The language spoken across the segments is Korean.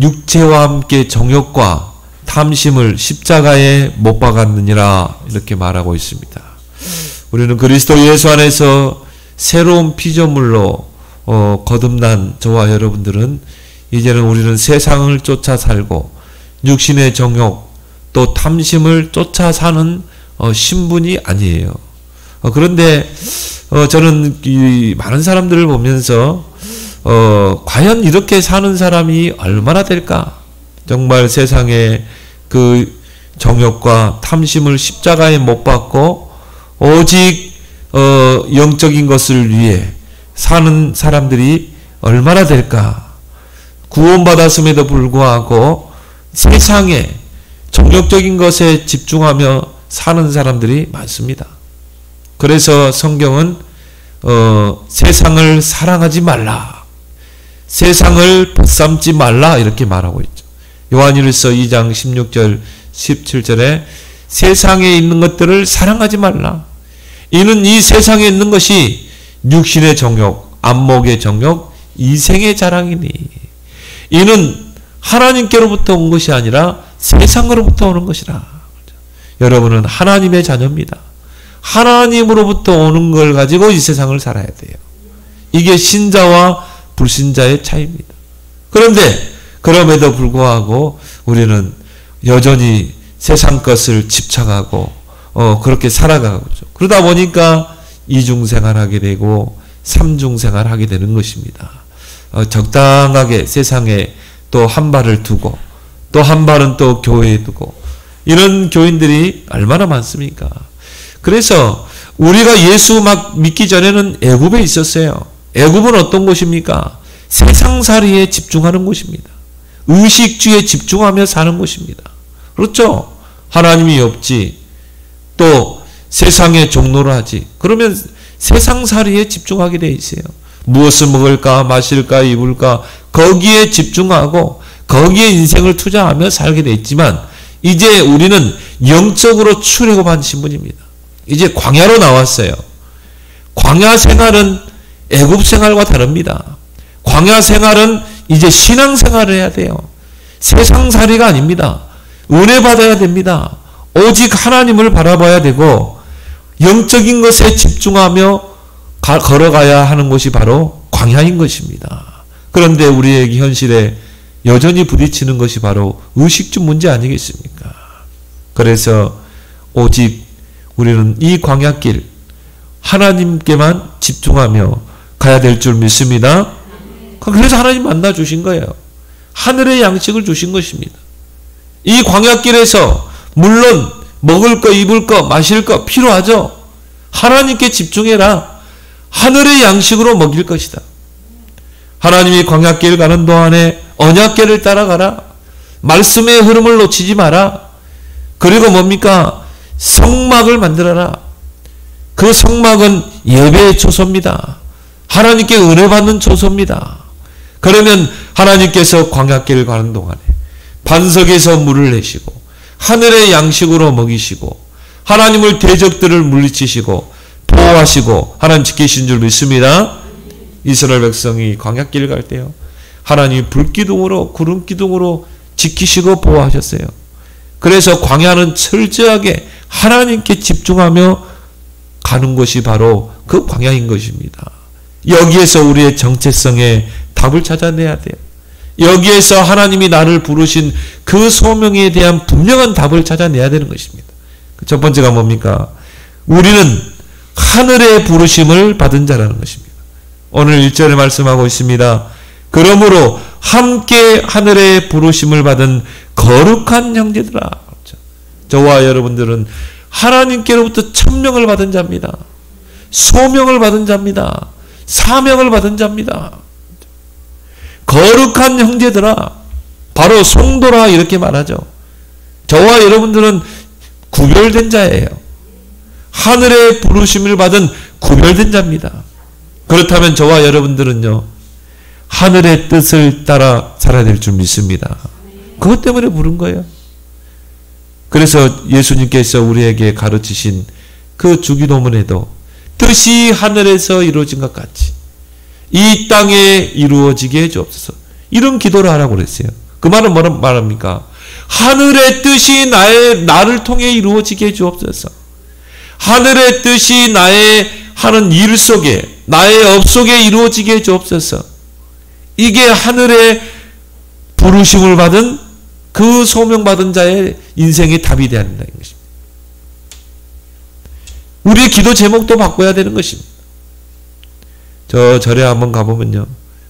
육체와 함께 정욕과 탐심을 십자가에 못 박았느니라 이렇게 말하고 있습니다. 우리는 그리스도 예수 안에서 새로운 피조물로 거듭난 저와 여러분들은 이제는 우리는 세상을 쫓아 살고 육신의 정욕 또 탐심을 쫓아 사는 신분이 아니에요. 그런데 저는 이 많은 사람들을 보면서 과연 이렇게 사는 사람이 얼마나 될까? 정말 세상에 그 정욕과 탐심을 십자가에 못 박고 오직 영적인 것을 위해 사는 사람들이 얼마나 될까? 구원받았음에도 불구하고 세상에 정욕적인 것에 집중하며 사는 사람들이 많습니다. 그래서 성경은 세상을 사랑하지 말라, 세상을 벗삼지 말라 이렇게 말하고 있죠. 요한일서 2장 16절 17절에 세상에 있는 것들을 사랑하지 말라. 이는 이 세상에 있는 것이 육신의 정욕, 안목의 정욕, 이생의 자랑이니 이는 하나님께로부터 온 것이 아니라 세상으로부터 오는 것이라. 여러분은 하나님의 자녀입니다. 하나님으로부터 오는 걸 가지고 이 세상을 살아야 돼요. 이게 신자와 불신자의 차이입니다. 그런데 그럼에도 불구하고 우리는 여전히 세상 것을 집착하고 그렇게 살아가고 있죠. 그러다 보니까 이중생활하게 되고 삼중생활하게 되는 것입니다. 적당하게 세상에 또 한 발을 두고 또 한 발은 또 교회에 두고 이런 교인들이 얼마나 많습니까? 그래서 우리가 예수 막 믿기 전에는 애굽에 있었어요. 애굽은 어떤 곳입니까? 세상살이에 집중하는 곳입니다. 의식주에 집중하며 사는 곳입니다. 그렇죠? 하나님이 없지, 또 세상에 종로를 하지. 그러면 세상살이에 집중하게 돼 있어요. 무엇을 먹을까, 마실까, 입을까 거기에 집중하고 거기에 인생을 투자하며 살게 돼 있지만 이제 우리는 영적으로 출애굽한 신분입니다. 이제 광야로 나왔어요. 광야 생활은 애굽 생활과 다릅니다. 광야 생활은 이제 신앙 생활을 해야 돼요. 세상살이가 아닙니다. 은혜 받아야 됩니다. 오직 하나님을 바라봐야 되고 영적인 것에 집중하며 걸어가야 하는 것이 바로 광야인 것입니다. 그런데 우리에게 현실에 여전히 부딪히는 것이 바로 의식주 문제 아니겠습니까? 그래서 오직 우리는 이 광야길 하나님께만 집중하며 가야 될 줄 믿습니다. 그래서 하나님 만나 주신 거예요. 하늘의 양식을 주신 것입니다. 이 광야길에서 물론 먹을 거, 입을 거, 마실 거 필요하죠. 하나님께 집중해라. 하늘의 양식으로 먹일 것이다. 하나님이 광야길 가는 동안에 언약궤를 따라가라. 말씀의 흐름을 놓치지 마라. 그리고 뭡니까? 성막을 만들어라. 그 성막은 예배의 초소입니다. 하나님께 은혜 받는 초소입니다. 그러면 하나님께서 광야길을 가는 동안에 반석에서 물을 내시고 하늘의 양식으로 먹이시고 하나님을 대적들을 물리치시고 보호하시고 하나님 지키신 줄 믿습니다. 이스라엘 백성이 광야길 갈 때요, 하나님이 불기둥으로 구름기둥으로 지키시고 보호하셨어요. 그래서 광야는 철저하게 하나님께 집중하며 가는 것이 바로 그 광야인 것입니다. 여기에서 우리의 정체성에 답을 찾아내야 돼요. 여기에서 하나님이 나를 부르신 그 소명에 대한 분명한 답을 찾아내야 되는 것입니다. 첫 번째가 뭡니까? 우리는 하늘의 부르심을 받은 자라는 것입니다. 오늘 1절에 말씀하고 있습니다. 그러므로 함께 하늘의 부르심을 받은 거룩한 형제들아. 저와 여러분들은 하나님께로부터 천명을 받은 자입니다. 소명을 받은 자입니다. 사명을 받은 자입니다. 거룩한 형제들아, 바로 성도라 이렇게 말하죠. 저와 여러분들은 구별된 자예요. 하늘의 부르심을 받은 구별된 자입니다. 그렇다면 저와 여러분들은요, 하늘의 뜻을 따라 살아야 될 줄 믿습니다. 그것 때문에 부른 거예요. 그래서 예수님께서 우리에게 가르치신 그 주기도문에도 뜻이 하늘에서 이루어진 것 같이 이 땅에 이루어지게 해주옵소서, 이런 기도를 하라고 그랬어요. 그 말은 뭐라 말합니까? 하늘의 뜻이 나를 통해 이루어지게 해 주옵소서. 하늘의 뜻이 나의 하는 일 속에, 나의 업 속에 이루어지게 해 주옵소서. 이게 하늘의 부르심을 받은 그 소명받은 자의 인생의 답이 되어야 된다는 것입니다. 우리의 기도 제목도 바꿔야 되는 것입니다. 저 절에 한번 가보면요,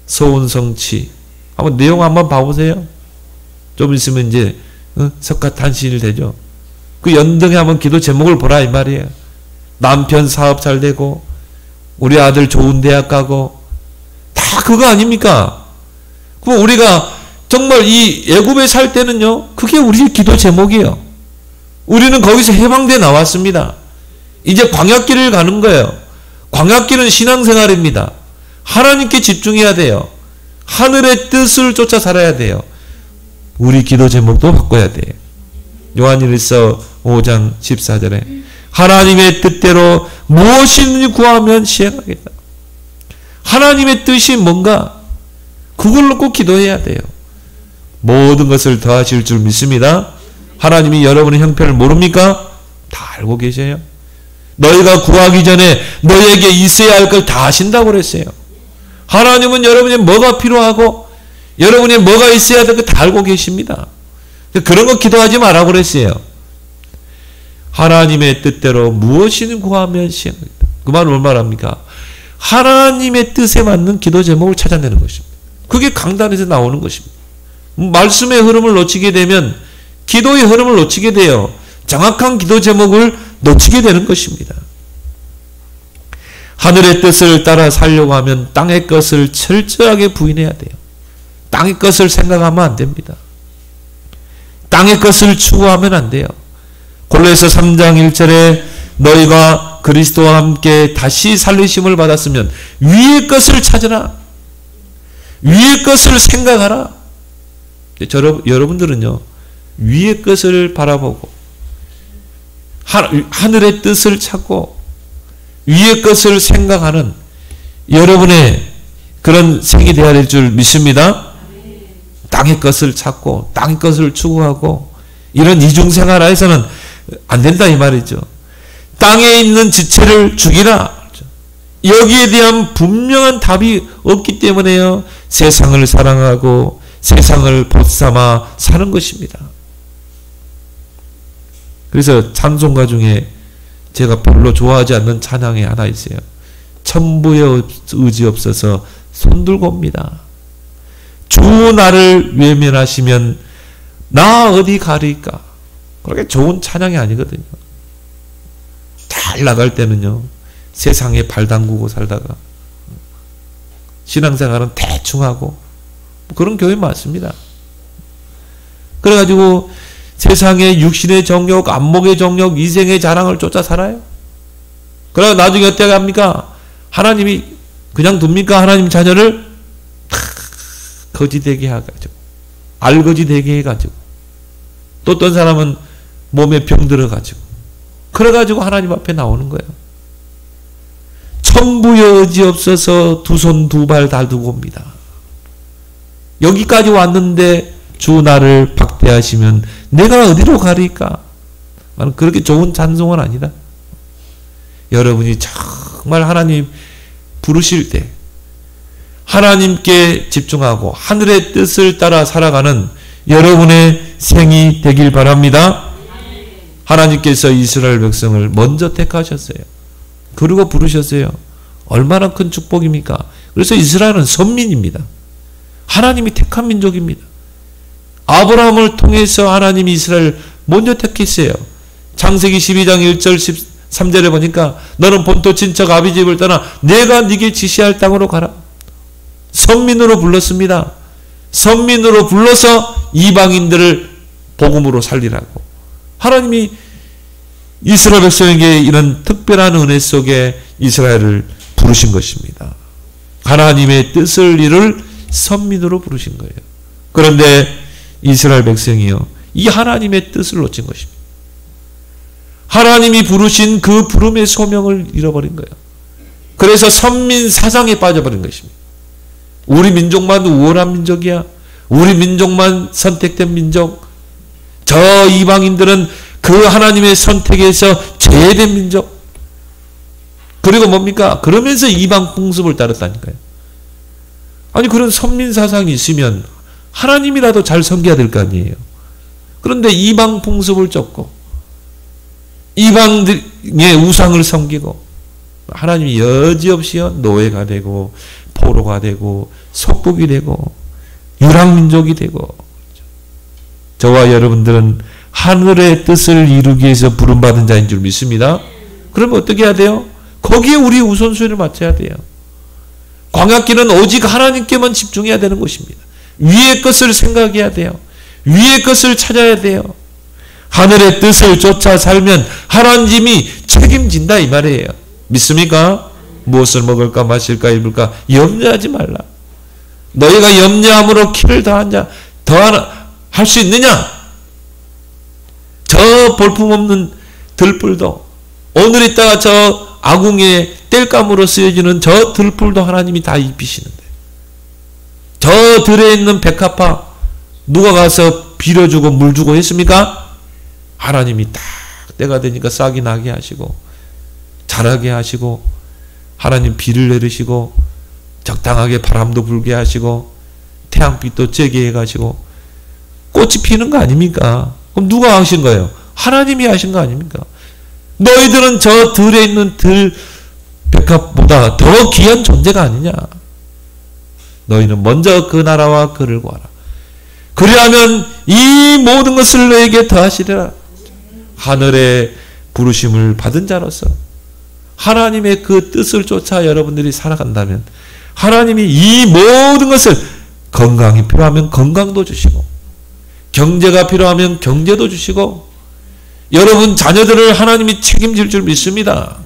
서운성치 한번 내용 한번 봐보세요. 좀 있으면 이제 석가탄신일 되죠. 그 연등에 한번 기도 제목을 보라 이 말이에요. 남편 사업 잘 되고 우리 아들 좋은 대학 가고 다 그거 아닙니까? 그럼 우리가 정말 이 애굽에 살 때는요, 그게 우리의 기도 제목이에요. 우리는 거기서 해방돼 나왔습니다. 이제 광야길을 가는 거예요. 광야길은 신앙생활입니다. 하나님께 집중해야 돼요. 하늘의 뜻을 쫓아 살아야 돼요. 우리 기도 제목도 바꿔야 돼요. 요한일서 5장 14절에 하나님의 뜻대로 무엇이든지 구하면 시행하겠다. 하나님의 뜻이 뭔가 그걸 놓고 기도해야 돼요. 모든 것을 더하실 줄 믿습니다. 하나님이 여러분의 형편을 모릅니까? 다 알고 계셔요. 너희가 구하기 전에 너희에게 있어야 할 걸 다 하신다고 그랬어요. 하나님은 여러분이 뭐가 필요하고 여러분이 뭐가 있어야 될 거 다 알고 계십니다. 그런 거 기도하지 말라고 그랬어요. 하나님의 뜻대로 무엇이든 구하면 시행하겠다. 그 말은 얼마나 합니까? 하나님의 뜻에 맞는 기도 제목을 찾아내는 것입니다. 그게 강단에서 나오는 것입니다. 말씀의 흐름을 놓치게 되면 기도의 흐름을 놓치게 돼요. 정확한 기도 제목을 놓치게 되는 것입니다. 하늘의 뜻을 따라 살려고 하면 땅의 것을 철저하게 부인해야 돼요. 땅의 것을 생각하면 안 됩니다. 땅의 것을 추구하면 안 돼요. 골로새서 3장 1절에 너희가 그리스도와 함께 다시 살리심을 받았으면 위의 것을 찾으라. 위의 것을 생각하라. 여러분들은요, 위의 것을 바라보고 하늘의 뜻을 찾고 위의 것을 생각하는 여러분의 그런 생이 되어야 될 줄 믿습니다. 땅의 것을 찾고 땅의 것을 추구하고 이런 이중생활 하에서는 안 된다 이 말이죠. 땅에 있는 지체를 죽이라. 여기에 대한 분명한 답이 없기 때문에요, 세상을 사랑하고 세상을 벗삼아 사는 것입니다. 그래서 찬송가 중에 제가 별로 좋아하지 않는 찬양이 하나 있어요. 천부의 의지 없어서 손들고 옵니다. 주 나를 외면하시면 나 어디 가리까. 그렇게 좋은 찬양이 아니거든요. 잘 나갈 때는요, 세상에 발 담그고 살다가 신앙생활은 대충 하고 그런 교회 많습니다. 그래가지고 세상의 육신의 정욕, 안목의 정욕, 이생의 자랑을 쫓아 살아요. 그러고 나중에 어떻게 합니까? 하나님이 그냥 둡니까? 하나님 자녀를 거지 되게 해가지고, 알거지 되게 해가지고, 또 어떤 사람은 몸에 병 들어가지고, 그래가지고 하나님 앞에 나오는 거예요. 천부의 의지 없어서 두 손 두 발 다 두고 옵니다. 여기까지 왔는데 주 나를 박대하시면 내가 어디로 가리까? 그렇게 좋은 찬송은 아니다. 여러분이 정말 하나님 부르실 때 하나님께 집중하고 하늘의 뜻을 따라 살아가는 여러분의 생이 되길 바랍니다. 하나님께서 이스라엘 백성을 먼저 택하셨어요. 그리고 부르셨어요. 얼마나 큰 축복입니까? 그래서 이스라엘은 선민입니다. 하나님이 택한 민족입니다. 아브라함을 통해서 하나님이 이스라엘 먼저 택했어요. 창세기 12장 1절 13절에 보니까 너는 본토 친척 아비 집을 떠나 내가 네게 지시할 땅으로 가라. 선민으로 불렀습니다. 선민으로 불러서 이방인들을 복음으로 살리라고. 하나님이 이스라엘 백성에게 이런 특별한 은혜 속에 이스라엘을 부르신 것입니다. 하나님의 뜻을 이룰 선민으로 부르신 거예요. 그런데 이스라엘 백성이요, 이 하나님의 뜻을 놓친 것입니다. 하나님이 부르신 그 부름의 소명을 잃어버린 거예요. 그래서 선민 사상에 빠져버린 것입니다. 우리 민족만 우월한 민족이야. 우리 민족만 선택된 민족. 저 이방인들은 그 하나님의 선택에서 제외된 민족. 그리고 뭡니까? 그러면서 이방 풍습을 따랐다니까요. 아니 그런 선민사상이 있으면 하나님이라도 잘 섬겨야 될 거 아니에요. 그런데 이방 풍습을 쫓고 이방의 우상을 섬기고 하나님이 여지없이요 노예가 되고 포로가 되고 속국이 되고 유랑민족이 되고. 저와 여러분들은 하늘의 뜻을 이루기 위해서 부름받은 자인 줄 믿습니다. 그러면 어떻게 해야 돼요? 거기에 우리 우선순위를 맞춰야 돼요. 광야길은 오직 하나님께만 집중해야 되는 것입니다. 위의 것을 생각해야 돼요. 위의 것을 찾아야 돼요. 하늘의 뜻을 쫓아 살면 하나님이 책임진다 이 말이에요. 믿습니까? 무엇을 먹을까 마실까 입을까 염려하지 말라. 너희가 염려함으로 키를 더한 자 할 수 있느냐? 저 볼품없는 들불도 오늘 있다가 저 아궁이에 땔감으로 쓰여지는 저 들불도 하나님이 다 입히시는데 저 들에 있는 백합화 누가 가서 빌어주고 물 주고 했습니까? 하나님이 딱 때가 되니까 싹이 나게 하시고 자라게 하시고 하나님 비를 내리시고 적당하게 바람도 불게 하시고 태양빛도 쬐게 해가지고 꽃이 피는 거 아닙니까? 그럼 누가 하신 거예요? 하나님이 하신 거 아닙니까? 너희들은 저 들에 있는 들 백합보다 더 귀한 존재가 아니냐? 너희는 먼저 그 나라와 그를 구하라. 그리하면 이 모든 것을 너에게 더하시리라. 하늘의 부르심을 받은 자로서 하나님의 그 뜻을 쫓아 여러분들이 살아간다면 하나님이 이 모든 것을 건강이 필요하면 건강도 주시고 경제가 필요하면 경제도 주시고 여러분 자녀들을 하나님이 책임질 줄 믿습니다.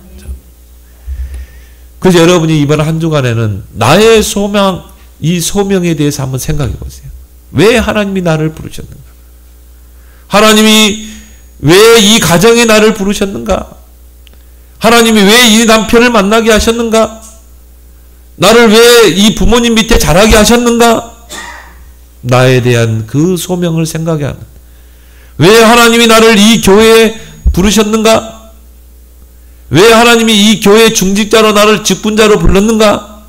그래서 여러분이 이번 한 주간에는 나의 소명, 이 소명에 대해서 한번 생각해 보세요. 왜 하나님이 나를 부르셨는가? 하나님이 왜 이 가정에 나를 부르셨는가? 하나님이 왜 이 남편을 만나게 하셨는가? 나를 왜 이 부모님 밑에 자라게 하셨는가? 나에 대한 그 소명을 생각해야 합니다. 왜 하나님이 나를 이 교회에 부르셨는가? 왜 하나님이 이 교회 중직자로 나를 직분자로 불렀는가?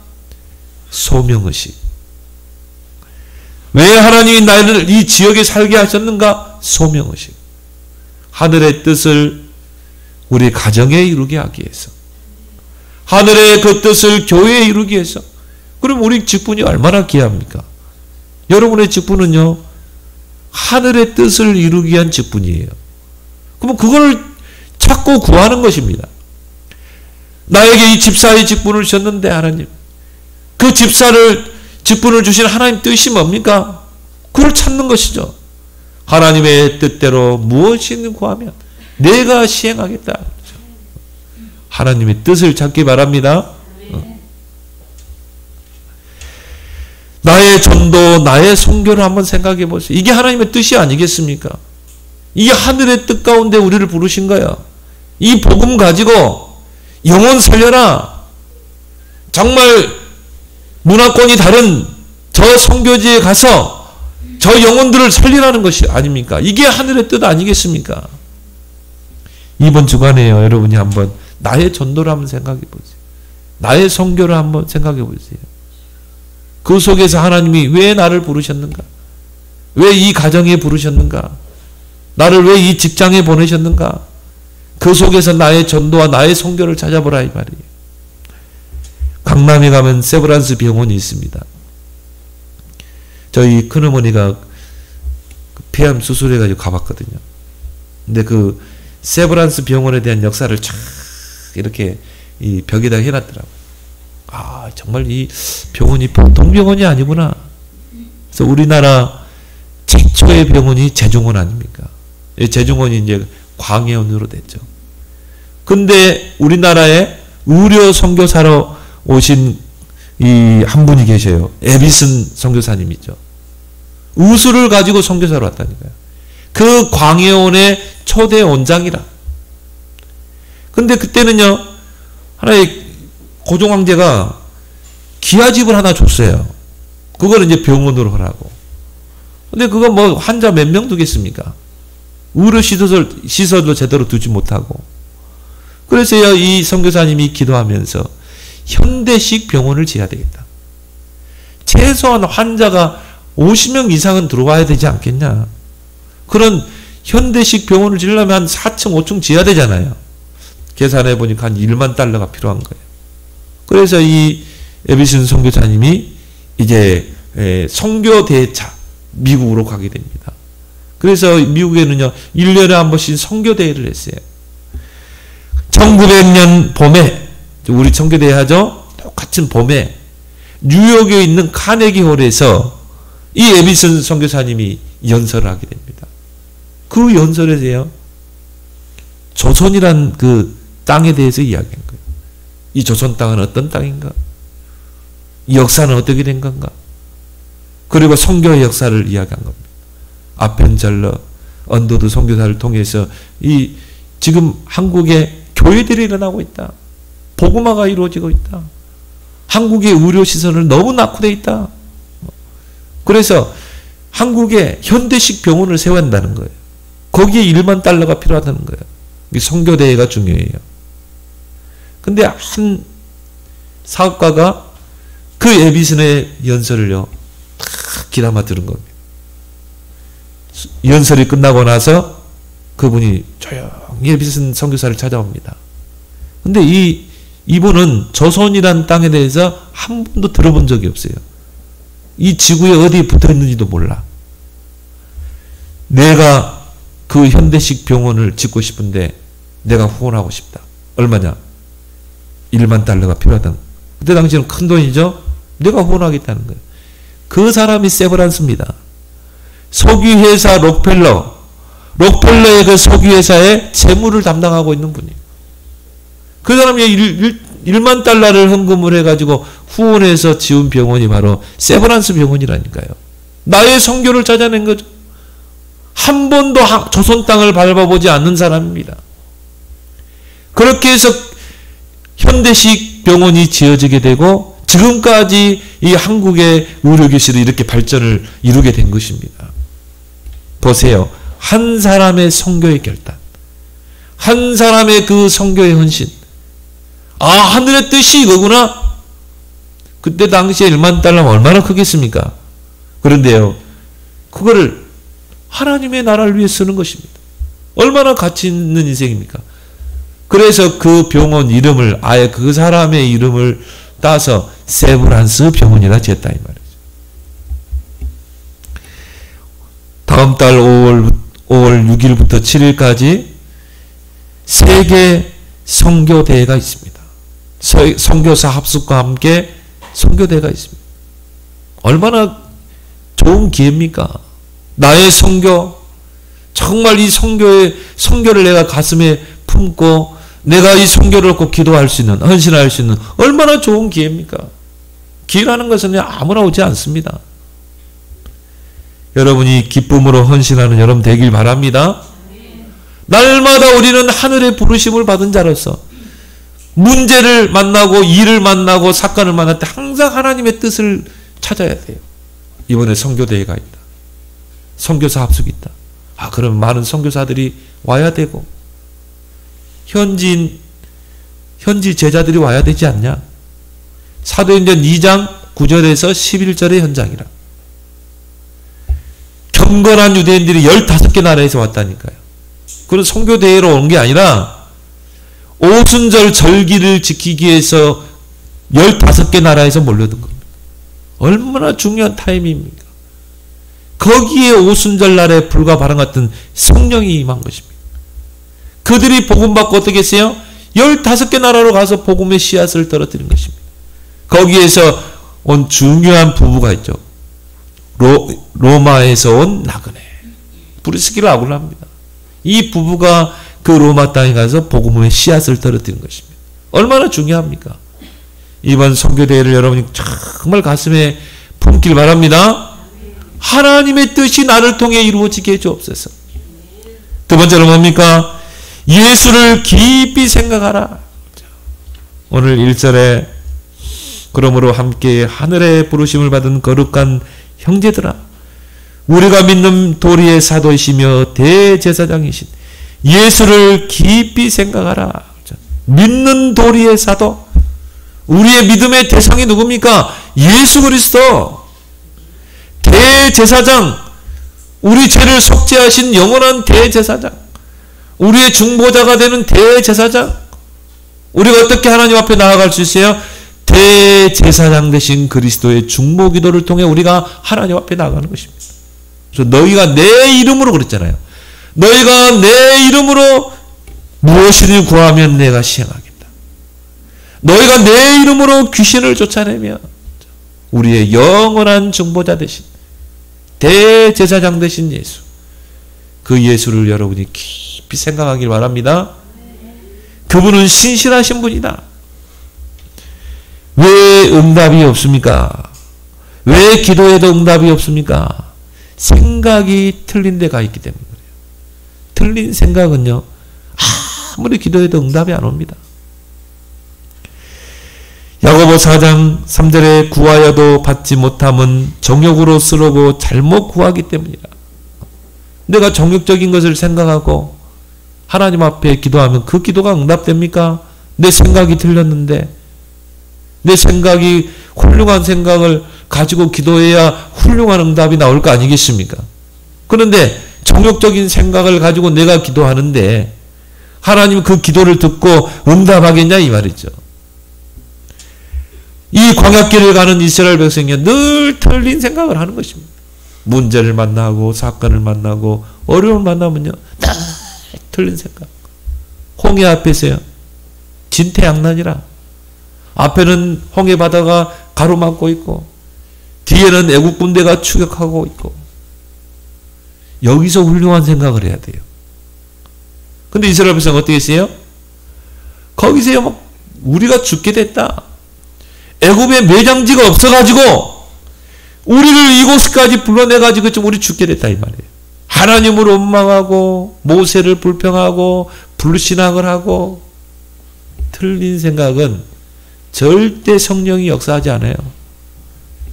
소명의식. 왜 하나님이 나를 이 지역에 살게 하셨는가? 소명의식. 하늘의 뜻을 우리 가정에 이루게 하기 위해서, 하늘의 그 뜻을 교회에 이루기 위해서. 그럼 우리 직분이 얼마나 귀합니까? 여러분의 직분은요 하늘의 뜻을 이루기 위한 직분이에요. 그럼 그걸 찾고 구하는 것입니다. 나에게 이 집사의 직분을 주셨는데 하나님, 그 직분을 주신 하나님 뜻이 뭡니까? 그걸 찾는 것이죠. 하나님의 뜻대로 무엇이든 구하면 내가 시행하겠다. 하나님의 뜻을 찾기 바랍니다. 나의 전도, 나의 선교를 한번 생각해 보세요. 이게 하나님의 뜻이 아니겠습니까? 이게 하늘의 뜻 가운데 우리를 부르신 거야. 이 복음 가지고 영혼 살려라. 정말 문화권이 다른 저 선교지에 가서 저 영혼들을 살리라는 것이 아닙니까? 이게 하늘의 뜻 아니겠습니까? 이번 주간에요, 여러분이 한번 나의 전도를 한번 생각해 보세요. 나의 선교를 한번 생각해 보세요. 그 속에서 하나님이 왜 나를 부르셨는가? 왜 이 가정에 부르셨는가? 나를 왜 이 직장에 보내셨는가? 그 속에서 나의 전도와 나의 선교를 찾아보라 이 말이에요. 강남에 가면 세브란스 병원이 있습니다. 저희 큰어머니가 폐암 수술해가지고 가봤거든요. 근데 그 세브란스 병원에 대한 역사를 쫙 이렇게 이 벽에다 해놨더라고요. 아, 정말 이 병원이 보통 병원이 아니구나. 그래서 우리나라 최초의 병원이 제중원 아닙니까? 제중원이 이제 광해원으로 됐죠. 근데 우리나라에 의료 선교사로 오신 이 한 분이 계셔요. 에비슨 선교사님이죠. 우수를 가지고 선교사로 왔다니까요. 그 광해원의 초대 원장이라. 근데 그때는요, 하나의 고종 황제가 기아집을 하나 줬어요. 그걸 이제 병원으로 하라고. 근데 그거 뭐 환자 몇 명 두겠습니까? 의료시설도 제대로 두지 못하고. 그래서요, 이 선교사님이 기도하면서 현대식 병원을 지어야 되겠다. 최소한 환자가 50명 이상은 들어와야 되지 않겠냐. 그런 현대식 병원을 지으려면 한 4층, 5층 지어야 되잖아요. 계산해 보니까 한 1만 달러가 필요한 거예요. 그래서 이 에비슨 선교사님이 이제 선교대회차 미국으로 가게 됩니다. 그래서 미국에는요, 1년에 한 번씩 선교대회를 했어요. 1900년 봄에, 우리 선교대회 하죠? 똑같은 봄에 뉴욕에 있는 카네기홀에서 이 에비슨 선교사님이 연설을 하게 됩니다. 그 연설에서요, 조선이란 그 땅에 대해서 이야기한 거예요. 이 조선 땅은 어떤 땅인가? 이 역사는 어떻게 된 건가? 그리고 선교의 역사를 이야기한 겁니다. 아펜젤러, 언더드 선교사를 통해서 이 지금 한국에 교회들이 일어나고 있다. 복음화가 이루어지고 있다. 한국의 의료시설을 너무 낙후되어 있다. 그래서 한국에 현대식 병원을 세워야 한다는 거예요. 거기에 1만 달러가 필요하다는 거예요. 이 선교대회가 중요해요. 근데 한 사업가가 그 에비슨의 연설을요, 다 귀담아 들은 겁니다. 연설이 끝나고 나서 그분이 조용히 에비슨 선교사를 찾아옵니다. 근데 이분은 조선이라는 땅에 대해서 한 번도 들어본 적이 없어요. 이 지구에 어디에 붙어 있는지도 몰라. 내가 그 현대식 병원을 짓고 싶은데 내가 후원하고 싶다. 얼마냐? 1만 달러가 필요하다는. 그때 당시에는 큰 돈이죠? 내가 후원하겠다는 거예요. 그 사람이 세브란스입니다. 석유회사 록펠러의 그 석유회사의 재무를 담당하고 있는 분이에요. 그 사람이 1만 달러를 헌금을 해가지고 후원해서 지은 병원이 바로 세브란스 병원이라니까요. 나의 선교를 찾아낸 거죠. 한 번도 조선 땅을 밟아보지 않는 사람입니다. 그렇게 해서 현대식 병원이 지어지게 되고 지금까지 이 한국의 의료기술이 이렇게 발전을 이루게 된 것입니다. 보세요. 한 사람의 선교의 결단, 한 사람의 그 선교의 헌신. 아, 하늘의 뜻이 이거구나. 그때 당시에 1만 달러면 얼마나 크겠습니까? 그런데요, 그거를 하나님의 나라를 위해 쓰는 것입니다. 얼마나 가치 있는 인생입니까? 그래서 그 병원 이름을 아예 그 사람의 이름을 따서 세브란스 병원이라 지었다 이 말이죠. 다음 달 5월 6일부터 7일까지 세계 선교대회가 있습니다. 선교사 합숙과 함께 선교대회가 있습니다. 얼마나 좋은 기회입니까? 나의 선교, 정말 이 선교를 내가 가슴에 품고 내가 이 선교를 꼭 기도할 수 있는, 헌신할 수 있는 얼마나 좋은 기회입니까? 기회라는 것은 그냥 아무나 오지 않습니다. 여러분이 기쁨으로 헌신하는 여러분 되길 바랍니다. 날마다 우리는 하늘의 부르심을 받은 자로서 문제를 만나고 일을 만나고 사건을 만날 때 항상 하나님의 뜻을 찾아야 돼요. 이번에 선교대회가 있다. 선교사 합숙이 있다. 아, 그럼 많은 선교사들이 와야 되고 현지 제자들이 와야 되지 않냐? 사도행전 2장 9절에서 11절의 현장이라. 경건한 유대인들이 15개 나라에서 왔다니까요. 그런 선교대회로 온 게 아니라 오순절 절기를 지키기 위해서 15개 나라에서 몰려든 겁니다. 얼마나 중요한 타이밍입니까? 거기에 오순절 날에 불과 바람 같은 성령이 임한 것입니다. 그들이 복음 받고 어떻게 했어요? 15개 나라로 가서 복음의 씨앗을 떨어뜨린 것입니다. 거기에서 온 중요한 부부가 있죠. 로마에서 온 나그네 브리스길라 아굴라입니다. 이 부부가 그 로마 땅에 가서 복음의 씨앗을 떨어뜨린 것입니다. 얼마나 중요합니까? 이번 선교대회를 여러분이 정말 가슴에 품길 바랍니다. 하나님의 뜻이 나를 통해 이루어지게 해주옵소서. 두 번째로 뭡니까? 예수를 깊이 생각하라. 오늘 1절에 그러므로 함께 하늘의 부르심을 받은 거룩한 형제들아, 우리가 믿는 도리의 사도이시며 대제사장이신 예수를 깊이 생각하라. 믿는 도리의 사도. 우리의 믿음의 대상이 누굽니까? 예수 그리스도. 대제사장. 우리 죄를 속죄하신 영원한 대제사장. 우리의 중보자가 되는 대제사장. 우리가 어떻게 하나님 앞에 나아갈 수 있어요? 대제사장 되신 그리스도의 중보 기도를 통해 우리가 하나님 앞에 나아가는 것입니다. 그래서 너희가 내 이름으로 그랬잖아요. 너희가 내 이름으로 무엇이든 구하면 내가 시행하겠다. 너희가 내 이름으로 귀신을 쫓아내며 우리의 영원한 중보자 되신 대제사장 되신 예수, 그 예수를 여러분이 깊이 생각하길 바랍니다. 그분은 신실하신 분이다. 왜 응답이 없습니까? 왜 기도해도 응답이 없습니까? 생각이 틀린 데가 있기 때문에 그래요. 틀린 생각은요, 아무리 기도해도 응답이 안 옵니다. 야고보 4장 3절에 구하여도 받지 못함은 정욕으로 쓰려고 잘못 구하기 때문이라. 내가 정욕적인 것을 생각하고 하나님 앞에 기도하면 그 기도가 응답됩니까? 내 생각이 틀렸는데, 내 생각이 훌륭한 생각을 가지고 기도해야 훌륭한 응답이 나올 거 아니겠습니까? 그런데 정욕적인 생각을 가지고 내가 기도하는데 하나님 그 기도를 듣고 응답하겠냐 이 말이죠. 이 광야길을 가는 이스라엘 백성이 늘 틀린 생각을 하는 것입니다. 문제를 만나고 사건을 만나고 어려움을 만나면요, 늘 틀린 생각. 홍해 앞에서요, 진퇴양난이라. 앞에는 홍해 바다가 가로막고 있고 뒤에는 애국 군대가 추격하고 있고, 여기서 훌륭한 생각을 해야 돼요. 근데 이스라엘 백성은 어떻게 했어요? 거기서요, 막 우리가 죽게 됐다. 애굽에 매장지가 없어가지고 우리를 이곳까지 불러내가지고 좀 우리 죽게 됐다 이 말이에요. 하나님을 원망하고 모세를 불평하고 불신앙을 하고, 틀린 생각은 절대 성령이 역사하지 않아요.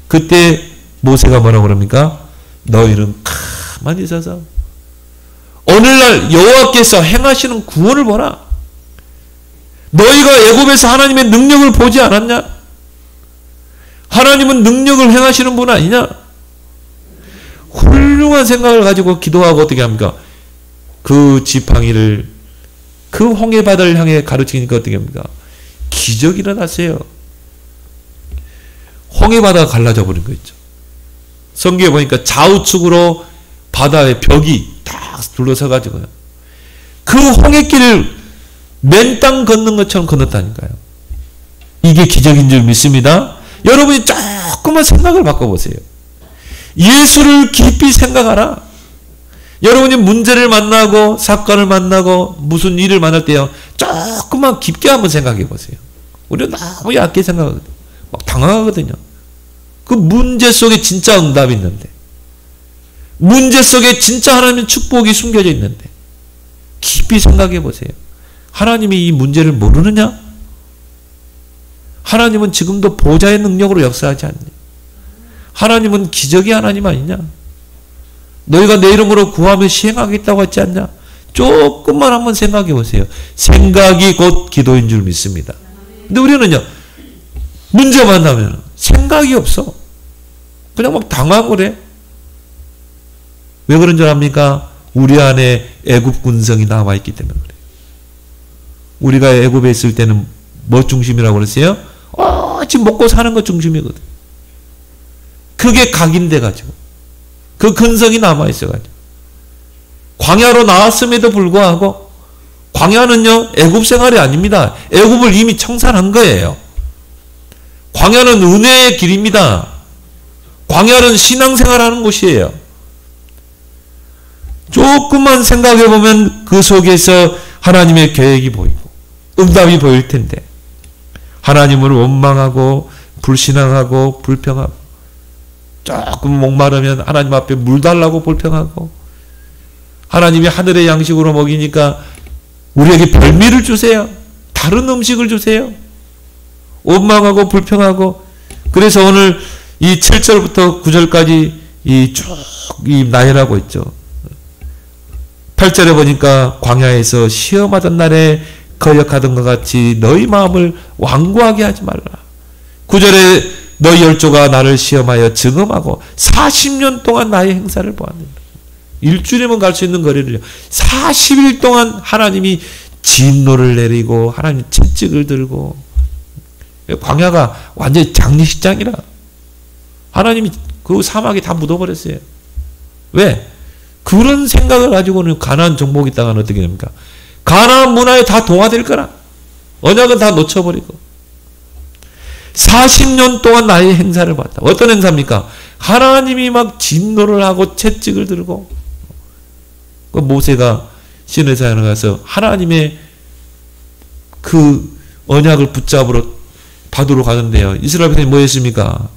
그때 모세가 뭐라고 그럽니까? 너희는 가만히 있어서 오늘날 여호와께서 행하시는 구원을 보라. 너희가 애굽에서 하나님의 능력을 보지 않았냐? 하나님은 능력을 행하시는 분 아니냐? 훌륭한 생각을 가지고 기도하고 어떻게 합니까? 그 지팡이를 그 홍해 바다를 향해 가르치니까 어떻게 합니까? 기적이 일어났어요. 홍해 바다가 갈라져 버린 거 있죠. 성경에 보니까 좌우측으로 바다의 벽이 딱 둘러서 가지고요, 그 홍해길을 맨땅 걷는 것처럼 건넜다니까요. 이게 기적인 줄 믿습니다. 여러분이 조금만 생각을 바꿔보세요. 예수를 깊이 생각하라. 여러분이 문제를 만나고 사건을 만나고 무슨 일을 만날 때요, 조금만 깊게 한번 생각해 보세요. 우리는 너무 얕게 생각하거든요. 막 당황하거든요. 그 문제 속에 진짜 응답이 있는데, 문제 속에 진짜 하나님의 축복이 숨겨져 있는데, 깊이 생각해 보세요. 하나님이 이 문제를 모르느냐? 하나님은 지금도 보좌의 능력으로 역사하지 않니? 하나님은 기적의 하나님 아니냐? 너희가 내 이름으로 구하면 시행하겠다고 했지 않냐? 조금만 한번 생각해 보세요. 생각이 곧 기도인 줄 믿습니다. 근데 우리는요, 문제 만나면 생각이 없어. 그냥 막 당황을 해. 왜 그런 줄 압니까? 우리 안에 애굽 군성이 남아있기 때문에 그래요. 우리가 애굽에 있을 때는 뭐 중심이라고 그랬어요? 지금 먹고 사는 것 중심이거든. 그게 각인돼가지고 그 근성이 남아있어가지고 광야로 나왔음에도 불구하고, 광야는요 애굽 생활이 아닙니다. 애굽을 이미 청산한 거예요. 광야는 은혜의 길입니다. 광야는 신앙생활하는 곳이에요. 조금만 생각해보면 그 속에서 하나님의 계획이 보이고 응답이 보일 텐데, 하나님을 원망하고 불신앙하고 불평하고, 조금 목마르면 하나님 앞에 물 달라고 불평하고, 하나님이 하늘의 양식으로 먹이니까 우리에게 별미를 주세요. 다른 음식을 주세요. 원망하고 불평하고. 그래서 오늘 이 7절부터 9절까지 이 나열하고 있죠. 8절에 보니까 광야에서 시험하던 날에 거역하던 것 같이 너희 마음을 완고하게 하지 말라. 9절에 너희 열조가 나를 시험하여 증험하고 40년 동안 나의 행사를 보았는다. 일주일이면 갈 수 있는 거리를요. 40일 동안 하나님이 진노를 내리고 하나님 채찍을 들고, 광야가 완전히 장례식장이라. 하나님이 그 사막에 다 묻어버렸어요. 왜? 그런 생각을 가지고는 가나안 정복이 땅은 어떻게 됩니까? 가나안 문화에 다 동화될 거라. 언약은 다 놓쳐버리고. 40년 동안 나의 행사를 봤다. 어떤 행사입니까? 하나님이 막 진노를 하고 채찍을 들고, 그 모세가 시내산에 가서 하나님의 그 언약을 붙잡으러 받으러 가는데요. 이스라엘 백성이 뭐 했습니까?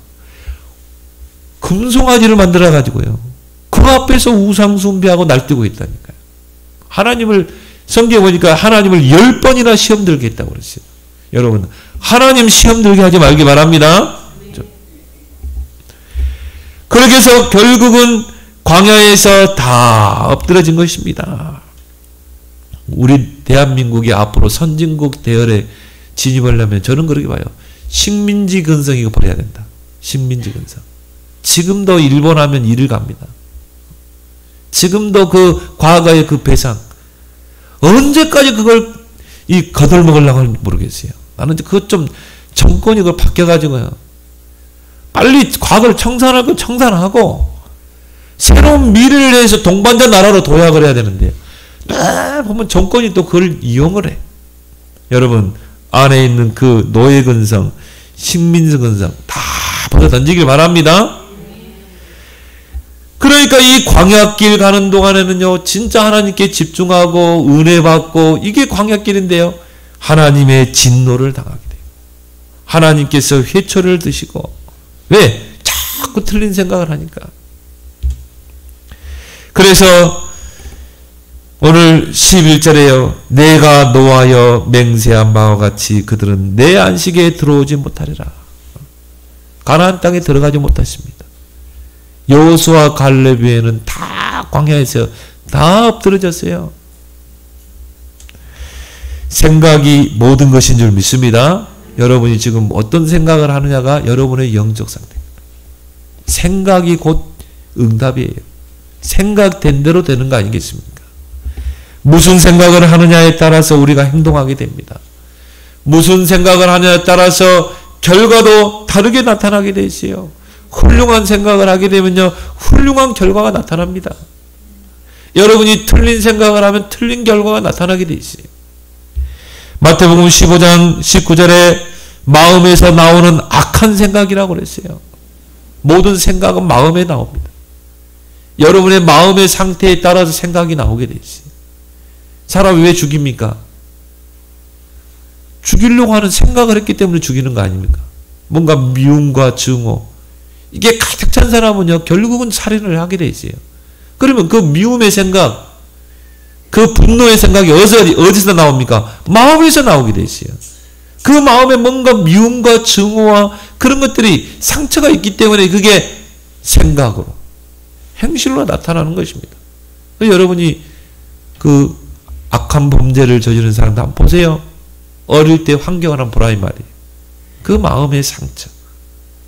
금송아지를 만들어 가지고요. 그 앞에서 우상 숭배하고 날뛰고 있다니까요. 하나님을, 성경에 보니까 하나님을 10번이나 시험 들게 했다고 그랬어요. 여러분, 하나님 시험 들게 하지 말기 바랍니다. 그렇게 해서 결국은 광야에서 다 엎드러진 것입니다. 우리 대한민국이 앞으로 선진국 대열에 진입하려면 저는 그렇게 봐요. 식민지 근성 이거 버려야 된다. 식민지 근성. 지금도 일본 하면 이를 갑니다. 지금도 그 과거의 그 배상. 언제까지 그걸 거덜먹으려고 하는지 모르겠어요. 나는 그것 좀 정권이 그걸 바뀌어가지고요. 빨리 과거를 청산하고 새로운 미래를 위해서 동반자 나라로 도약을 해야 되는데, 보면 정권이 또 그걸 이용을 해. 여러분, 안에 있는 그 노예 근성, 식민지 근성 다 버려 던지길 바랍니다. 그러니까 이 광야길 가는 동안에는요, 진짜 하나님께 집중하고 은혜 받고, 이게 광야길인데요, 하나님의 진노를 당하게 돼요. 하나님께서 회초를 드시고. 왜? 자꾸 틀린 생각을 하니까. 그래서 오늘 11절에요. 내가 노하여 맹세한 바와 같이 그들은 내 안식에 들어오지 못하리라. 가나안 땅에 들어가지 못했습니다. 여호수아 갈렙 외에는 다 광야에서 다 엎드러졌어요. 생각이 모든 것인 줄 믿습니다. 여러분이 지금 어떤 생각을 하느냐가 여러분의 영적 상태입니다. 생각이 곧 응답이에요. 생각된 대로 되는 거 아니겠습니까? 무슨 생각을 하느냐에 따라서 우리가 행동하게 됩니다. 무슨 생각을 하느냐에 따라서 결과도 다르게 나타나게 돼 있어요. 훌륭한 생각을 하게 되면요, 훌륭한 결과가 나타납니다. 여러분이 틀린 생각을 하면 틀린 결과가 나타나게 돼 있어요. 마태복음 15장 19절에 마음에서 나오는 악한 생각이라고 그랬어요. 모든 생각은 마음에 나옵니다. 여러분의 마음의 상태에 따라서 생각이 나오게 돼 있어요. 사람이 왜 죽입니까? 죽이려고 하는 생각을 했기 때문에 죽이는 거 아닙니까? 뭔가 미움과 증오, 이게 가득 찬 사람은요, 결국은 살인을 하게 돼 있어요. 그러면 그 미움의 생각, 그 분노의 생각이 어디서 나옵니까? 마음에서 나오게 돼 있어요. 그 마음에 뭔가 미움과 증오와 그런 것들이 상처가 있기 때문에 그게 생각으로, 행실로 나타나는 것입니다. 여러분이 그 악한 범죄를 저지른 사람들 한번 보세요. 어릴 때 환경을 한번 보라 이 말이에요. 그 마음의 상처,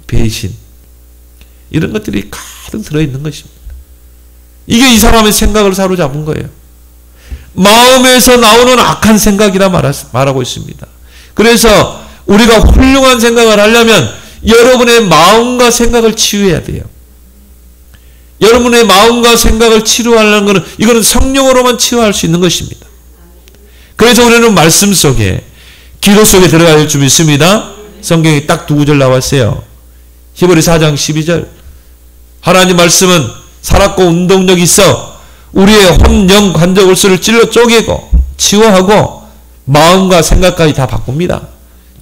배신, 이런 것들이 가득 들어있는 것입니다. 이게 이 사람의 생각을 사로잡은 거예요. 마음에서 나오는 악한 생각이라 말하고 있습니다. 그래서 우리가 훌륭한 생각을 하려면 여러분의 마음과 생각을 치유해야 돼요. 여러분의 마음과 생각을 치유하려는 것은, 이거는 성령으로만 치유할 수 있는 것입니다. 그래서 우리는 말씀 속에, 기도 속에 들어가야 될 줄 믿습니다. 성경에 딱 두 구절 나왔어요. 히브리 4장 12절. 하나님 말씀은 살았고 운동력이 있어 우리의 혼, 영, 관절, 골수를 찔러 쪼개고 치유하고 마음과 생각까지 다 바꿉니다.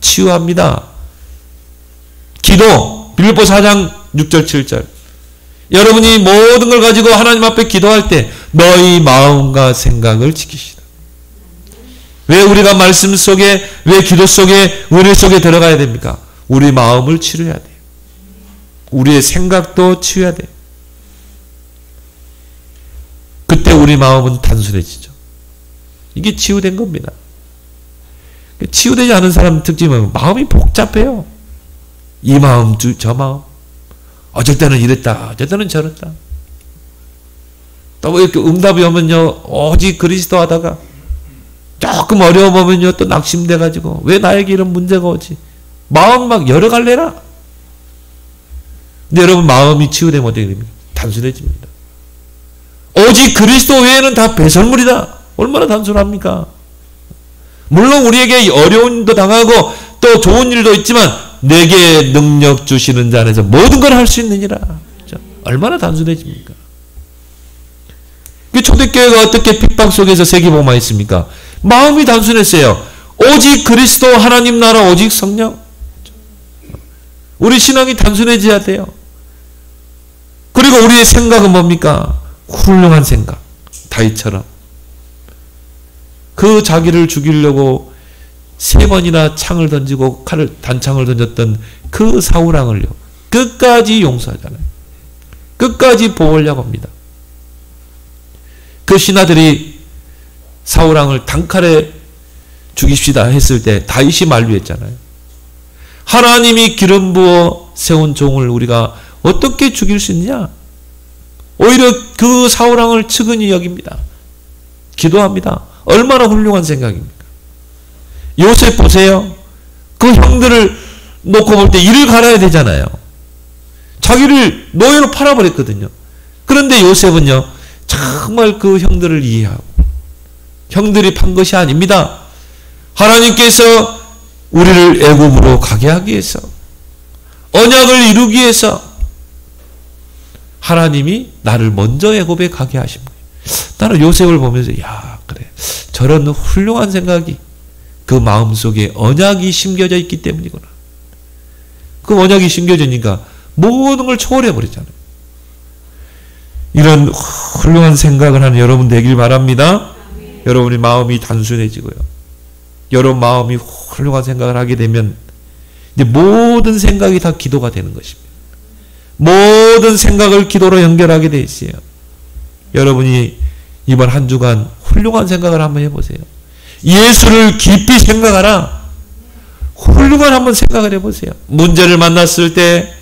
치유합니다. 기도, 빌립보 4장 6절 7절. 여러분이 모든 걸 가지고 하나님 앞에 기도할 때 너희 마음과 생각을 지키시다. 왜 우리가 말씀 속에, 왜 기도 속에, 은혜 속에 들어가야 됩니까? 우리 마음을 치료해야 돼요. 우리의 생각도 치유해야 돼요. 우리 마음은 단순해지죠. 이게 치유된 겁니다. 치유되지 않은 사람 특징은 마음이 복잡해요. 이 마음, 저 마음. 어쩔 때는 이랬다, 어쩔 때는 저랬다. 또 이렇게 응답이 오면요, 오직 그리스도 하다가 조금 어려움 오면요, 또 낙심돼가지고 왜 나에게 이런 문제가 오지? 마음 막 여러 갈래라. 근데 여러분, 마음이 치유되면 어떻게 됩니까? 단순해집니다. 오직 그리스도 외에는 다 배설물이다. 얼마나 단순합니까? 물론 우리에게 어려움도 당하고 또 좋은 일도 있지만 내게 능력 주시는 자 안에서 모든 걸 할 수 있느니라. 그렇죠? 얼마나 단순해집니까? 초대교회가 어떻게 핍박 속에서 세계복음화 했습니까? 마음이 단순했어요. 오직 그리스도, 하나님 나라, 오직 성령. 우리 신앙이 단순해져야 돼요. 그리고 우리의 생각은 뭡니까? 훌륭한 생각. 다윗처럼. 그 자기를 죽이려고 3번이나 창을 던지고 단창을 던졌던 그 사울왕을요, 끝까지 용서하잖아요. 끝까지 보호하려고 합니다. 그 신하들이 사울왕을 단칼에 죽입시다 했을 때 다윗이 만류했잖아요. 하나님이 기름 부어 세운 종을 우리가 어떻게 죽일 수 있느냐? 오히려 그 사울왕을 측은히 여깁니다. 기도합니다. 얼마나 훌륭한 생각입니까? 요셉 보세요. 그 형들을 놓고 볼 때 이를 갈아야 되잖아요. 자기를 노예로 팔아버렸거든요. 그런데 요셉은요, 정말 그 형들을 이해하고, 형들이 판 것이 아닙니다. 하나님께서 우리를 애굽으로 가게 하기 위해서, 언약을 이루기 위해서 하나님이 나를 먼저 애굽에 가게 하신 거예요. 나는 요셉을 보면서, 야, 그래, 저런 훌륭한 생각이 그 마음속에 언약이 심겨져 있기 때문이구나. 그 언약이 심겨지니까 모든 걸 초월해버리잖아요. 이런 훌륭한 생각을 하는 여러분 되길 바랍니다. 여러분의 마음이 단순해지고요. 여러분 마음이 훌륭한 생각을 하게 되면 이제 모든 생각이 다 기도가 되는 것입니다. 모든 생각을 기도로 연결하게 돼 있어요. 여러분이 이번 한 주간 훌륭한 생각을 한번 해보세요. 예수를 깊이 생각하라. 훌륭한 한번 생각을 해보세요. 문제를 만났을 때,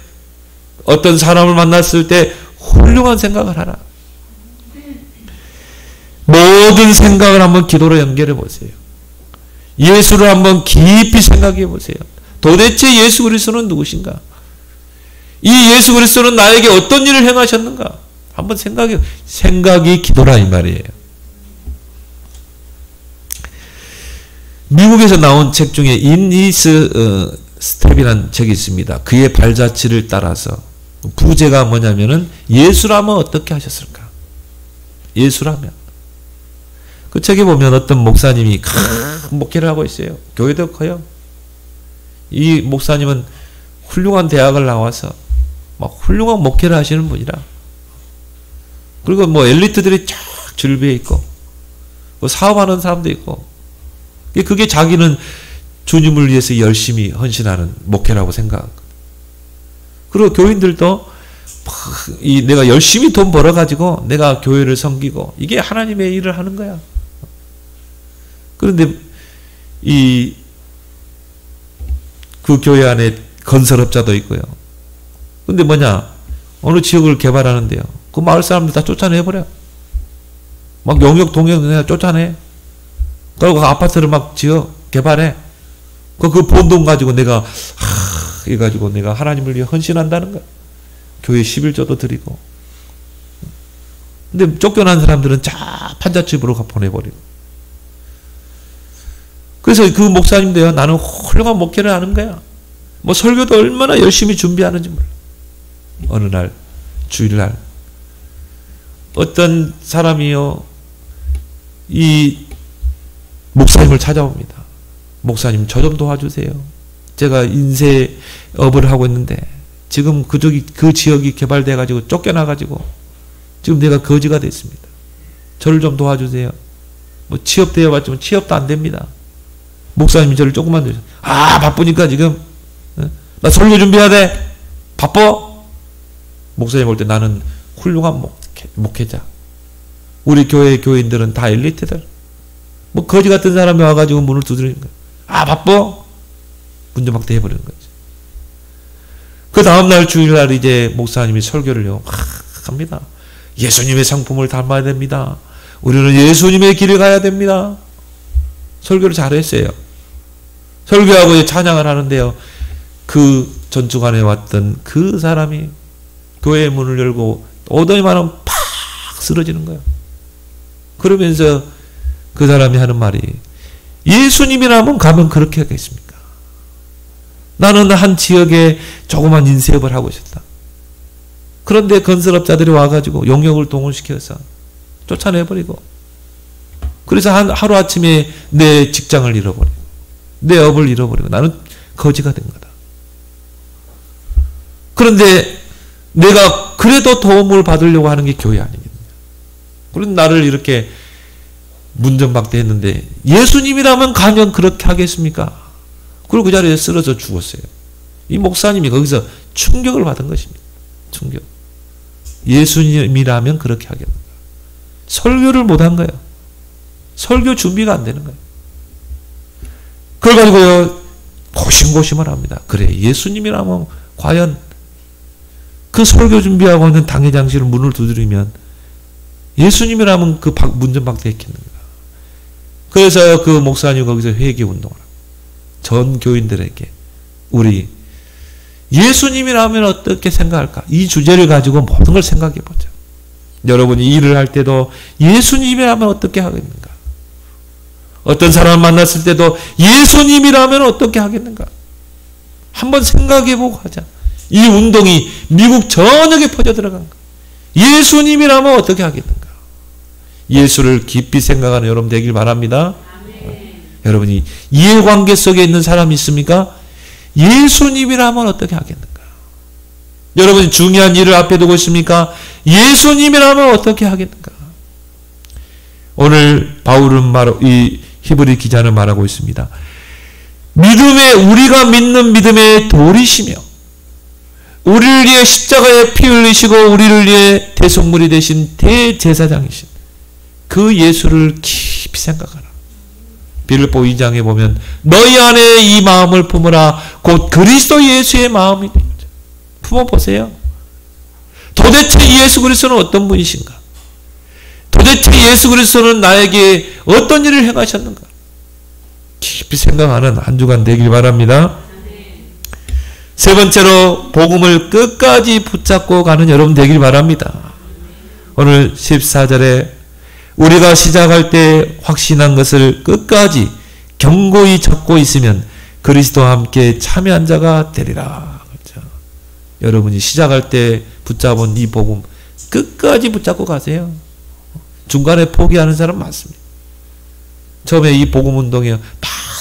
어떤 사람을 만났을 때 훌륭한 생각을 하라. 모든 생각을 한번 기도로 연결해 보세요. 예수를 한번 깊이 생각해 보세요. 도대체 예수 그리스도는 누구신가? 이 예수 그리스도는 나에게 어떤 일을 행하셨는가? 한번 생각이 기도라 이 말이에요. 미국에서 나온 책 중에 인니스 스텝이라는 책이 있습니다. 그의 발자취를 따라서. 부제가 뭐냐면은 예수라면 어떻게 하셨을까? 예수라면. 그 책에 보면 어떤 목사님이 큰 목회를 하고 있어요. 교회도 커요. 이 목사님은 훌륭한 대학을 나와서 막 훌륭한 목회를 하시는 분이라. 그리고 뭐 엘리트들이 쫙 줄비에 있고, 뭐 사업하는 사람도 있고, 그게 자기는 주님을 위해서 열심히 헌신하는 목회라고 생각하거든. 그리고 교인들도 내가 열심히 돈 벌어가지고 내가 교회를 섬기고, 이게 하나님의 일을 하는 거야. 그런데 그 교회 안에 건설업자도 있고요. 근데 뭐냐, 어느 지역을 개발하는데요, 그 마을 사람들 다 쫓아내버려. 막 용역 동역 그냥 쫓아내. 그리고 그 아파트를 막 지어 개발해. 그 본 돈 가지고 내가 해가지고 내가 하나님을 위해 헌신한다는 거야. 교회 11조도 드리고. 근데 쫓겨난 사람들은 자 판잣집으로 보내버리고. 그래서 그 목사님도요, 나는 훌륭한 목회를 하는 거야. 뭐 설교도 얼마나 열심히 준비하는지 몰라. 어느 날 주일날 어떤 사람이요, 이 목사님을 찾아옵니다. 목사님, 저 좀 도와주세요. 제가 인쇄업을 하고 있는데 지금 그 지역이 개발돼가지고 쫓겨나가지고 지금 내가 거지가 됐습니다. 저를 좀 도와주세요. 뭐 취업되어 봤지만 취업도 안 됩니다. 목사님이 저를 조금만 도와주세요. 바쁘니까 지금 나 설교 준비해야 돼. 바빠. 목사님 볼 때 나는 훌륭한 목회자. 우리 교회 교인들은 다 엘리트들. 뭐 거지 같은 사람이 와가지고 문을 두드리는 거예요. 아, 바빠? 문전박대 해버리는 거지. 그 다음날 주일날 이제 목사님이 설교를요, 합니다. 예수님의 상품을 닮아야 됩니다. 우리는 예수님의 길을 가야 됩니다. 설교를 잘했어요. 설교하고 찬양을 하는데요, 그 전주간에 왔던 그 사람이 교회의 문을 열고 오더니만 하면 팍 쓰러지는 거예요. 그러면서 그 사람이 하는 말이, 예수님이라면 가면 그렇게 하겠습니까? 나는 한 지역에 조그만 인쇄업을 하고 있었다. 그런데 건설업자들이 와가지고 용역을 동원시켜서 쫓아내버리고, 그래서 하루아침에 내 직장을 잃어버리고 내 업을 잃어버리고 나는 거지가 된 거다. 그런데 내가 그래도 도움을 받으려고 하는 게 교회 아니겠느냐. 그런 나를 이렇게 문전박대했는데 예수님이라면 가면 그렇게 하겠습니까? 그리고 그 자리에 쓰러져 죽었어요. 이 목사님이 거기서 충격을 받은 것입니다. 충격. 예수님이라면 그렇게 하겠는가. 설교를 못한 거예요. 설교 준비가 안 되는 거예요. 그걸 가지고요, 고심고심을 합니다. 그래, 예수님이라면 과연 그 설교 준비하고 있는 당회장실을 문을 두드리면 예수님이라면 그 문전박대 했겠는가. 그래서 그 목사님 거기서 회개 운동을 하고 전 교인들에게 우리 예수님이라면 어떻게 생각할까? 이 주제를 가지고 모든 걸 생각해 보자. 여러분이 일을 할 때도 예수님이라면 어떻게 하겠는가? 어떤 사람을 만났을 때도 예수님이라면 어떻게 하겠는가? 한번 생각해 보고 하자. 이 운동이 미국 전역에 퍼져 들어간 거예요. 예수님이라면 어떻게 하겠는가? 예수를 깊이 생각하는 여러분 되길 바랍니다. 여러분이 이해관계 속에 있는 사람이 있습니까? 예수님이라면 어떻게 하겠는가? 여러분이 중요한 일을 앞에 두고 있습니까? 예수님이라면 어떻게 하겠는가? 오늘 바울은 이 히브리 기자는 말하고 있습니다. 우리가 믿는 믿음의 돌이시며 우리를 위해 십자가에 피 흘리시고 우리를 위해 대속물이 되신 대제사장이신 그 예수를 깊이 생각하라. 빌립보 2장에 보면 너희 안에 이 마음을 품으라 곧 그리스도 예수의 마음이 됩니다. 품어보세요. 도대체 예수 그리스도는 어떤 분이신가? 도대체 예수 그리스도는 나에게 어떤 일을 행하셨는가? 깊이 생각하는 한 주간 되길 바랍니다. 세 번째로 복음을 끝까지 붙잡고 가는 여러분 되길 바랍니다. 오늘 14절에 우리가 시작할 때 확신한 것을 끝까지 견고히 잡고 있으면 그리스도와 함께 참여한 자가 되리라. 그렇죠? 여러분이 시작할 때 붙잡은 이 복음 끝까지 붙잡고 가세요. 중간에 포기하는 사람 많습니다. 처음에 이 복음 운동에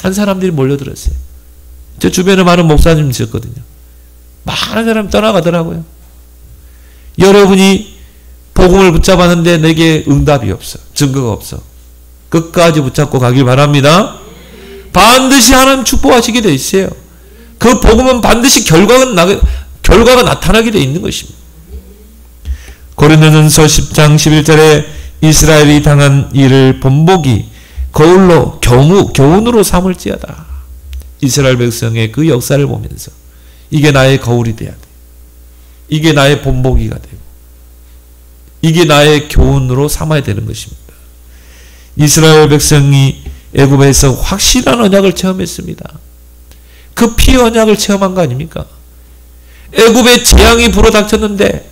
많은 사람들이 몰려들었어요. 제 주변에 많은 목사님 있었거든요. 많은 사람이 떠나가더라고요. 여러분이 복음을 붙잡았는데 내게 응답이 없어. 증거가 없어. 끝까지 붙잡고 가길 바랍니다. 반드시 하나님 축복하시게 돼 있어요. 그 복음은 반드시 결과가 나타나게 돼 있는 것입니다. 고린도전서 10장 11절에 이스라엘이 당한 일을 본보기 거울로 교훈으로 삼을지어다. 이스라엘 백성의 그 역사를 보면서 이게 나의 거울이 돼야 돼. 이게 나의 본보기가 되고 이게 나의 교훈으로 삼아야 되는 것입니다. 이스라엘 백성이 애굽에서 확실한 언약을 체험했습니다. 그 피 언약을 체험한 거 아닙니까? 애굽에 재앙이 불어닥쳤는데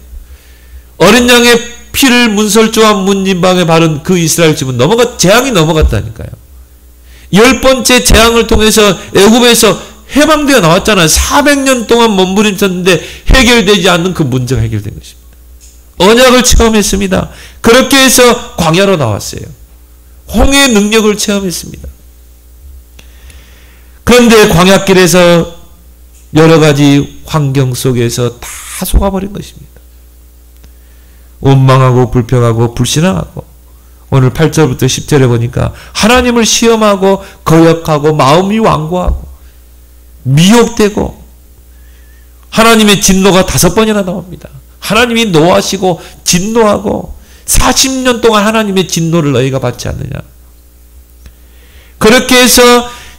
어린 양의 피를 문설주와 문진방에 바른 그 이스라엘 집은 재앙이 넘어갔다니까요. 10번째 재앙을 통해서 애굽에서 해방되어 나왔잖아요. 400년 동안 몸부림쳤는데 해결되지 않는 그 문제가 해결된 것입니다. 언약을 체험했습니다. 그렇게 해서 광야로 나왔어요. 홍해의 능력을 체험했습니다. 그런데 광야길에서 여러 가지 환경 속에서 다 속아버린 것입니다. 원망하고 불평하고 불신앙하고 오늘 8절부터 10절에 보니까 하나님을 시험하고 거역하고 마음이 완고하고 미혹되고 하나님의 진노가 5번이나 나옵니다. 하나님이 노하시고 진노하고 40년 동안 하나님의 진노를 너희가 받지 않느냐. 그렇게 해서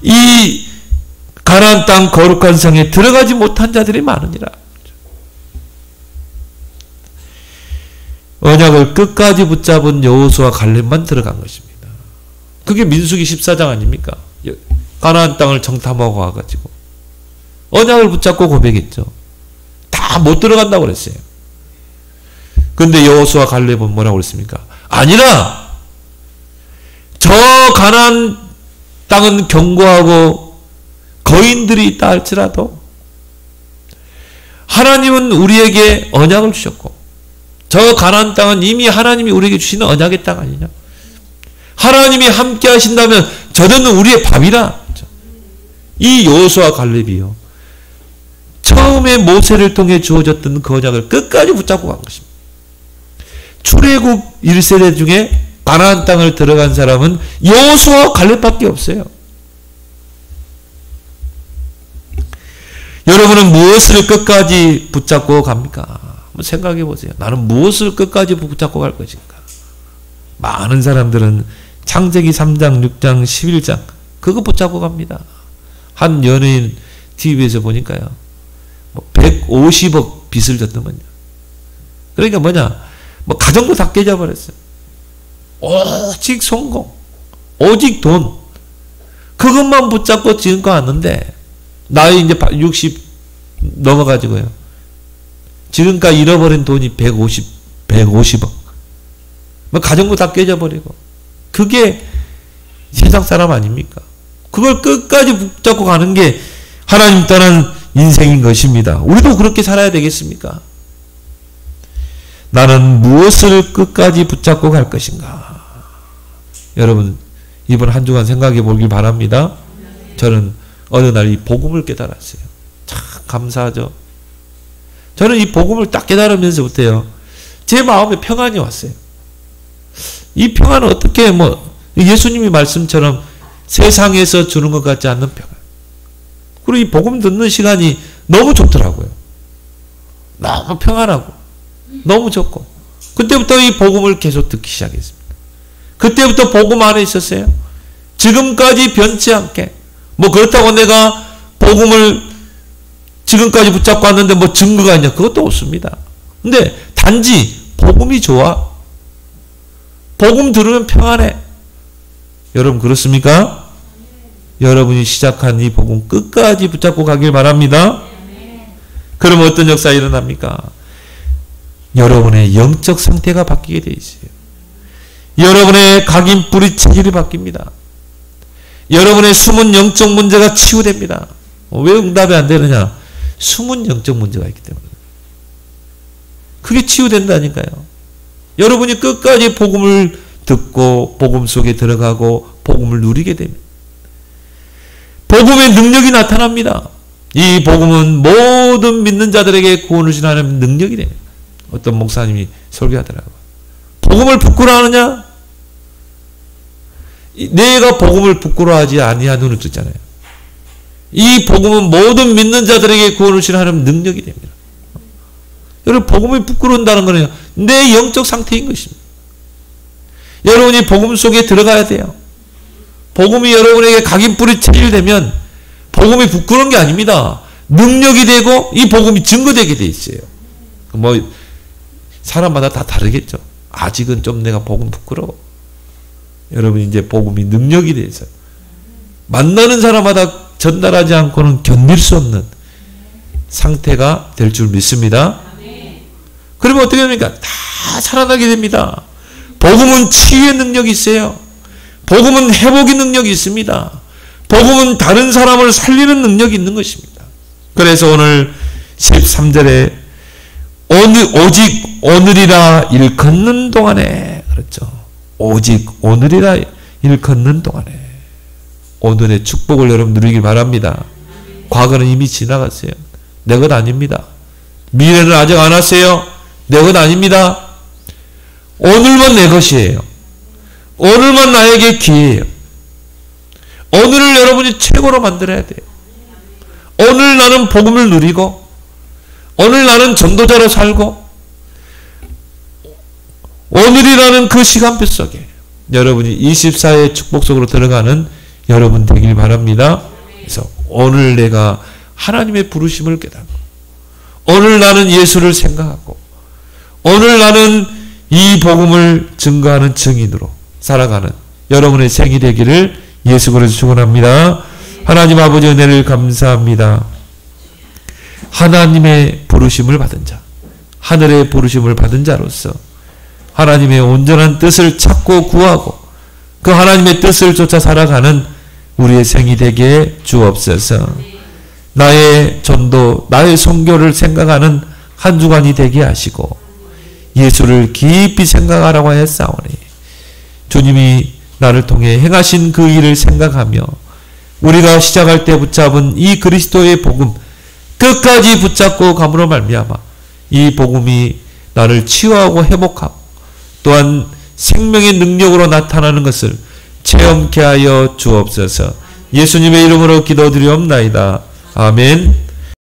이 가나안 땅 거룩한 성에 들어가지 못한 자들이 많으니라. 언약을 끝까지 붙잡은 여호수아 갈렙만 들어간 것입니다. 그게 민수기 14장 아닙니까? 가나안 땅을 정탐하고 와가지고 언약을 붙잡고 고백했죠. 다 못 들어간다고 그랬어요. 근데 여호수아 갈렙은 뭐라고 그랬습니까? 아니라 저 가나안 땅은 견고하고 거인들이 있다 할지라도 하나님은 우리에게 언약을 주셨고 저 가나안 땅은 이미 하나님이 우리에게 주시는 언약의 땅 아니냐. 하나님이 함께 하신다면 저들은 우리의 밥이라. 이 여호수아 갈렙이요. 처음에 모세를 통해 주어졌던 그 언약을 끝까지 붙잡고 간 것입니다. 출애굽 1세대 중에 가나안 땅을 들어간 사람은 여호수아 갈렙밖에 없어요. 여러분은 무엇을 끝까지 붙잡고 갑니까? 한번 생각해 보세요. 나는 무엇을 끝까지 붙잡고 갈 것인가? 많은 사람들은 창세기 3장, 6장, 11장 그거 붙잡고 갑니다. 한 연예인 TV에서 보니까요. 150억 빚을 졌더만요. 그러니까 뭐냐? 가정도 다 깨져버렸어요. 오직 성공, 오직 돈. 그것만 붙잡고 지금껏 왔는데 나이 이제 60 넘어가지고요. 지금까지 잃어버린 돈이 150억. 가정도 다 깨져버리고. 그게 세상 사람 아닙니까? 그걸 끝까지 붙잡고 가는 게 하나님 떠난 인생인 것입니다. 우리도 그렇게 살아야 되겠습니까? 나는 무엇을 끝까지 붙잡고 갈 것인가? 여러분 이번 한 주간 생각해 보길 바랍니다. 저는 어느 날 이 복음을 깨달았어요. 참 감사하죠. 저는 이 복음을 딱 깨달으면서부터요. 제 마음에 평안이 왔어요. 이 평안은 어떻게 예수님이 말씀처럼 세상에서 주는 것 같지 않는 평안. 그리고 이 복음 듣는 시간이 너무 좋더라고요. 너무 평안하고 너무 좋고 그때부터 이 복음을 계속 듣기 시작했습니다. 그때부터 복음 안에 있었어요. 지금까지 변치 않게 그렇다고 내가 복음을 지금까지 붙잡고 왔는데 증거가 있냐? 그것도 없습니다. 근데 단지 복음이 좋아. 복음 들으면 평안해. 여러분 그렇습니까? 여러분이 시작한 이 복음 끝까지 붙잡고 가길 바랍니다. 그럼 어떤 역사가 일어납니까? 여러분의 영적 상태가 바뀌게 돼 있어요. 여러분의 각인 뿌리 체질이 바뀝니다. 여러분의 숨은 영적 문제가 치유됩니다. 왜 응답이 안 되느냐? 숨은 영적 문제가 있기 때문에. 그게 치유된다니까요. 여러분이 끝까지 복음을 듣고 복음 속에 들어가고 복음을 누리게 됩니다. 복음의 능력이 나타납니다. 이 복음은 모든 믿는 자들에게 구원을 주는 하나님의 능력이 됩니다. 어떤 목사님이 설교하더라고요. 복음을 부끄러워하느냐? 내가 복음을 부끄러워하지 아니하노는 뜻잖아요. 이 복음은 모든 믿는 자들에게 구원을 주는 하나님의 능력이 됩니다. 여러분 복음이 부끄러운다는 것은 내 영적 상태인 것입니다. 여러분이 복음 속에 들어가야 돼요. 복음이 여러분에게 각인 뿌리 체질되면 복음이 부끄러운 게 아닙니다. 능력이 되고 이 복음이 증거되게 돼 있어요. 사람마다 다 다르겠죠. 아직은 좀 내가 복음 부끄러워. 여러분 이제 복음이 능력이 돼 있어요. 만나는 사람마다 전달하지 않고는 견딜 수 없는 상태가 될 줄 믿습니다. 그러면 어떻게 됩니까? 다 살아나게 됩니다. 복음은 치유의 능력이 있어요. 복음은 회복의 능력이 있습니다. 복음은 다른 사람을 살리는 능력이 있는 것입니다. 그래서 오늘 13절에 오직 오늘이라 일컫는 동안에 그렇죠. 오직 오늘이라 일컫는 동안에 오늘의 축복을 여러분 누리길 바랍니다. 과거는 이미 지나갔어요. 내 것 아닙니다. 미래는 아직 안 왔어요. 내 것 아닙니다. 오늘만 내 것이에요. 오늘만 나에게 기회예요. 오늘을 여러분이 최고로 만들어야 돼요. 오늘 나는 복음을 누리고 오늘 나는 전도자로 살고 오늘이라는 그 시간표 속에 여러분이 24의 축복 속으로 들어가는 여러분 되길 바랍니다. 그래서 오늘 내가 하나님의 부르심을 깨닫고, 오늘 나는 예수를 생각하고, 오늘 나는 이 복음을 증거하는 증인으로 살아가는 여러분의 생이 되기를 예수 그리스도 축원합니다. 하나님 아버지 은혜를 감사합니다. 하나님의 부르심을 받은 자, 하늘의 부르심을 받은 자로서 하나님의 온전한 뜻을 찾고 구하고 그 하나님의 뜻을 쫓아 살아가는 우리의 생이 되게 주옵소서. 나의 전도, 나의 선교를 생각하는 한 주간이 되게 하시고 예수를 깊이 생각하라고 하였사오니 주님이 나를 통해 행하신 그 일을 생각하며 우리가 시작할 때 붙잡은 이 그리스도의 복음 끝까지 붙잡고 감으로 말미암아 이 복음이 나를 치유하고 회복하고 또한 생명의 능력으로 나타나는 것을 체험케 하여 주옵소서. 예수님의 이름으로 기도드리옵나이다. 아멘.